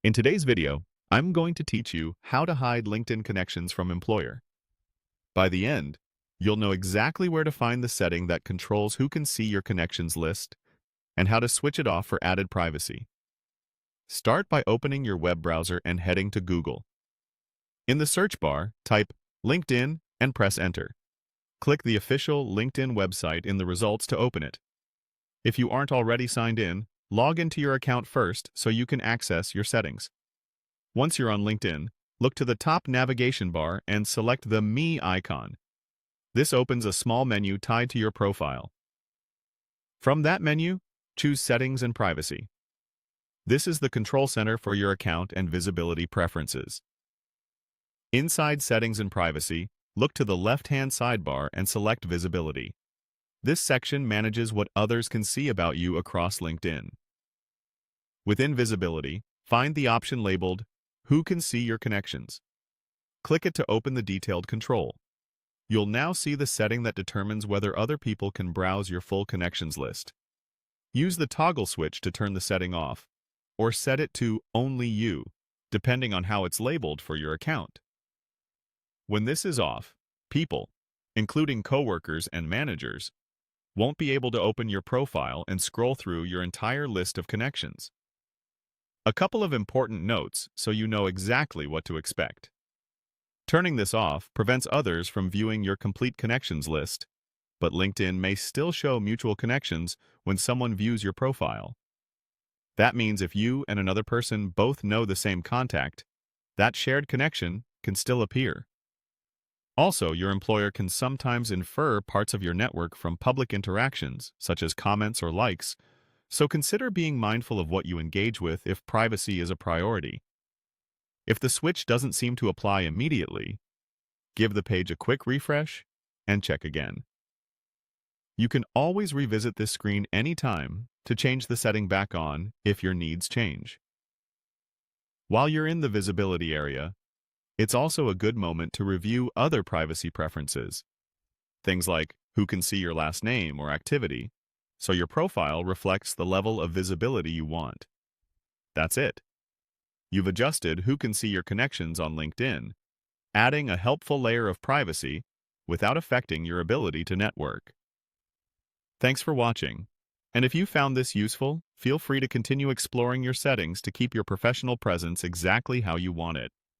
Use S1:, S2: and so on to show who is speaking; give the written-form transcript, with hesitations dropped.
S1: In today's video, I'm going to teach you how to hide LinkedIn connections from employer. By the end, you'll know exactly where to find the setting that controls who can see your connections list and how to switch it off for added privacy. Start by opening your web browser and heading to Google. In the search bar, type LinkedIn and press enter. Click the official LinkedIn website in the results to open it. If you aren't already signed in, log into your account first so you can access your settings. Once you're on LinkedIn, look to the top navigation bar and select the Me icon. This opens a small menu tied to your profile. From that menu, choose Settings and Privacy. This is the control center for your account and visibility preferences. Inside Settings and Privacy, look to the left-hand sidebar and select Visibility. This section manages what others can see about you across LinkedIn. Within Visibility, find the option labeled Who can see your connections? Click it to open the detailed control. You'll now see the setting that determines whether other people can browse your full connections list. Use the toggle switch to turn the setting off, or set it to Only You, depending on how it's labeled for your account. When this is off, people, including coworkers and managers, won't be able to open your profile and scroll through your entire list of connections. A couple of important notes so you know exactly what to expect. Turning this off prevents others from viewing your complete connections list, but LinkedIn may still show mutual connections when someone views your profile. That means if you and another person both know the same contact, that shared connection can still appear. Also, your employer can sometimes infer parts of your network from public interactions, such as comments or likes, so consider being mindful of what you engage with if privacy is a priority. If the switch doesn't seem to apply immediately, give the page a quick refresh and check again. You can always revisit this screen anytime to change the setting back on if your needs change. While you're in the visibility area, it's also a good moment to review other privacy preferences. Things like who can see your last name or activity, so your profile reflects the level of visibility you want. That's it. You've adjusted who can see your connections on LinkedIn, adding a helpful layer of privacy without affecting your ability to network. Thanks for watching. And if you found this useful, feel free to continue exploring your settings to keep your professional presence exactly how you want it.